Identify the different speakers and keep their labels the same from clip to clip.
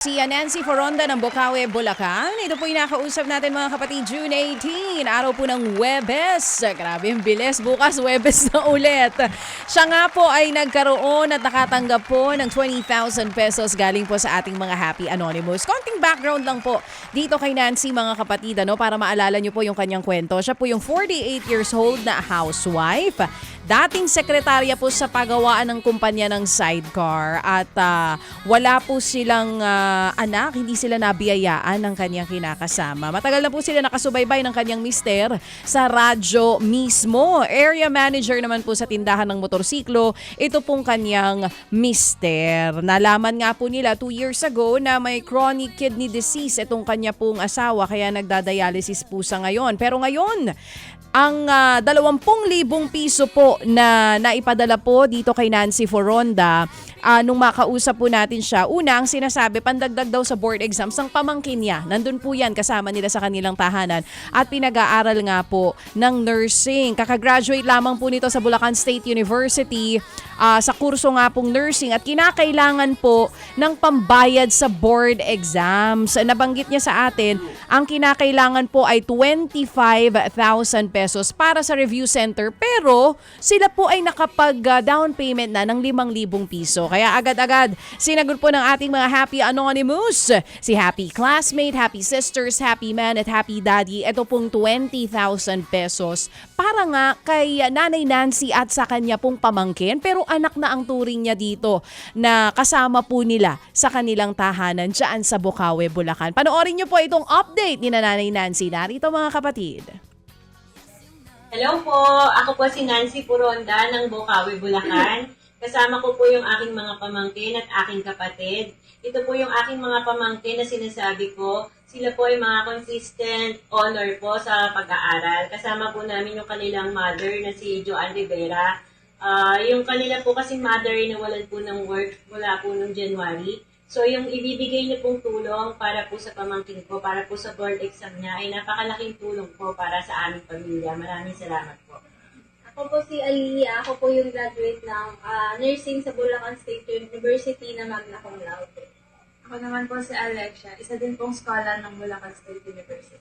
Speaker 1: Si Nancy Foronda ng Bocaue, Bulacan. Ito po yung nakausap natin mga kapatid, June 18, araw po ng Huwebes. Grabe yung bilis, bukas Huwebes na ulit. Siya nga po ay nagkaroon at nakatanggap po ng 20,000 pesos galing po sa ating mga Happy Anonymous. Konting background lang po dito kay Nancy mga kapatid, para maalala nyo po yung kanyang kwento. Siya po yung 48 years old na housewife. Dating sekretarya po sa pagawaan ng kumpanya ng sidecar at wala po silang anak, hindi sila nabiyayaan ng kanyang kinakasama. Matagal na po sila nakasubaybay ng kanyang mister sa radyo mismo. Area manager naman po sa tindahan ng motorsiklo, ito pong kanyang mister. Nalaman nga po nila 2 years ago na may chronic kidney disease itong kanya pong asawa kaya nagdadialysis po sa ngayon. Pero ngayon, ang 20,000 piso po na naipadala po dito kay Nancy Foronda, nung makausap po natin siya, una ang sinasabi, pandagdag daw sa board exams ng pamangkin niya. Nandun po yan, kasama nila sa kanilang tahanan at pinag-aaral nga po ng nursing. Kakagraduate lamang po nito sa Bulacan State University sa kurso nga pong nursing at kinakailangan po ng pambayad sa board exams. Nabanggit niya sa atin, ang kinakailangan po ay 25,000 pesos para sa review center pero sila po ay nakapag-down payment na ng 5,000 piso. Kaya agad-agad sinagot po ng ating mga Happy Anonymous, si Happy Classmate, Happy Sisters, Happy Man at Happy Daddy. Ito pong 20,000 pesos para nga kay Nanay Nancy at sa kanya pong pamangkin pero anak na ang turing niya dito na kasama po nila sa kanilang tahanan dyan sa Bocaue, Bulacan. Panoorin niyo po itong update ni Nanay Nancy. Narito mga kapatid.
Speaker 2: Hello po, ako po si Nancy Foronda ng Bocaue, Bulacan. Kasama ko po yung aking mga pamangkin at aking kapatid. Ito po yung aking mga pamangkin na sinasabi ko. Sila po ay mga consistent honor po sa pag-aaral. Kasama po namin yung kanilang mother na si Joanne Rivera. Yung kanila po kasing mother nawalan po ng work mula po noong January. So yung ibibigay niyo pong tulong para po sa pamangkin ko, para po sa board exam niya, ay napakalaking tulong po para sa aming pamilya. Maraming salamat po.
Speaker 3: Ako po si Aliyah. Ako po yung graduate ng nursing sa Bulacan State University na magna cum laude.
Speaker 4: Ako naman po si Alexia, isa din pong scholar ng Bulacan State University.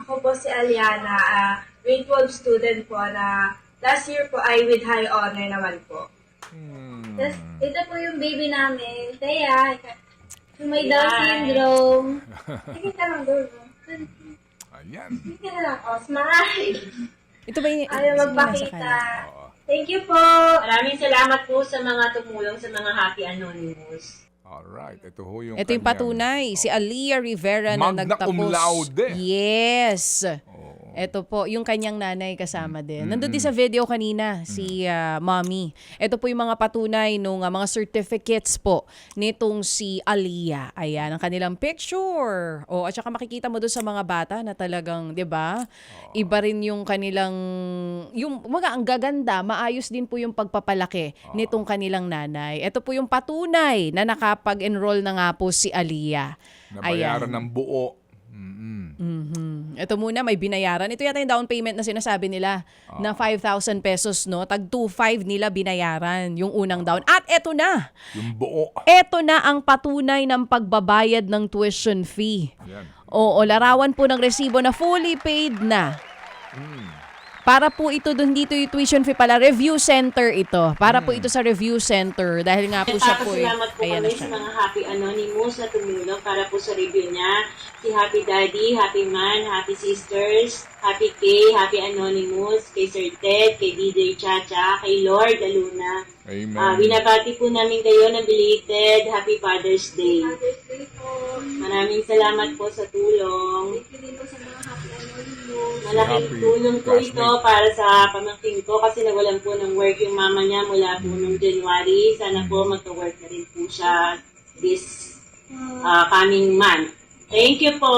Speaker 4: Ako po si Aliana, grade 12 student po na last year po ay with high honor naman po.
Speaker 3: Tapos, ito po yung baby namin. Thea, yung may Down syndrome. Sige ka lang doon.
Speaker 5: Ayan.
Speaker 3: Sige ka lang. Oh, smile.
Speaker 1: Ito ba yung
Speaker 3: Ayaw magpakita. Thank you po.
Speaker 2: Maraming salamat po sa mga tumulong sa mga Happy Anonymous.
Speaker 5: Alright, ito ho yung
Speaker 1: Ito yung patunay, si Aliyah Rivera na
Speaker 5: Magna
Speaker 1: nagtapos.
Speaker 5: cum laude.
Speaker 1: Yes. Ito po, yung kanyang nanay kasama din. Nandun din sa video kanina, si mommy. Ito po yung mga patunay nung mga certificates po nitong si Aliyah. Ayan, ang kanilang picture. At saka makikita mo doon sa mga bata na talagang, di ba? Iba rin yung kanilang, ang gaganda, maayos din po yung pagpapalaki nitong kanilang nanay. Ito po yung patunay na nakapag-enroll na nga po si Aliyah.
Speaker 5: nabayaran ng buo.
Speaker 1: Ito muna, may binayaran. Ito yata yung down payment na sinasabi nila na 5,000 pesos, no? Tag 2,500 nila binayaran yung unang down. At eto na!
Speaker 5: Yung buo.
Speaker 1: Eto na ang patunay ng pagbabayad ng tuition fee.
Speaker 5: Yan.
Speaker 1: Oo, larawan po ng resibo na fully paid na. Para po ito dun dito yung tuition fee pala, review center ito. Para po ito sa review center dahil nga po siya po
Speaker 2: Salamat po
Speaker 1: ayan na
Speaker 2: kami
Speaker 1: siya.
Speaker 2: sa mga Happy Anonymous na tumulong para po sa review niya. Si Happy Daddy, Happy Man, Happy Sisters, Happy K, Happy Anonymous, kay Sir Ted, kay DJ Chacha, kay Lord Aluna.
Speaker 5: Amen.
Speaker 2: Binabati po namin kayo ng belated Happy Father's Day.
Speaker 3: Father's Day po.
Speaker 2: Maraming salamat po sa tulong.
Speaker 3: Thank you din po sa mga Happy Anonymous.
Speaker 2: Malaking
Speaker 5: Happy
Speaker 2: tulong po ito
Speaker 5: classmate.
Speaker 2: para sa pamangkin ko kasi nawalan po ng work yung mama niya mula po noong January. Sana po magka-work na rin po siya this coming month. Thank you po!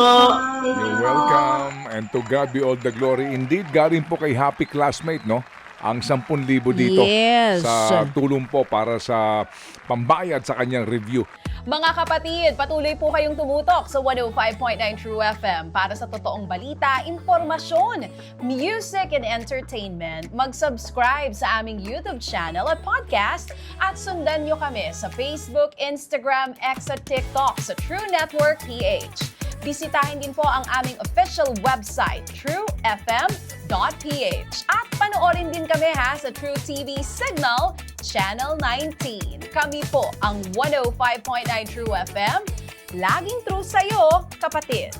Speaker 5: You're welcome. And to God be all the glory. Indeed, galing po kay Happy Classmate, no? Ang 10,000 dito
Speaker 1: Yes.
Speaker 5: sa tulong po para sa pambayad sa kanyang review.
Speaker 1: Mga kapatid, patuloy po kayong tumutok sa 105.9 True FM para sa totoong balita, impormasyon, music and entertainment. Mag-subscribe sa aming YouTube channel at podcast at sundan nyo kami sa Facebook, Instagram, X at TikTok sa True Network PH. Bisitahin din po ang aming official website, truefm.ph. At panoorin din kami sa True TV Signal, Channel 19. Kami po ang 105.9 True FM. Laging true sa'yo, kapatid.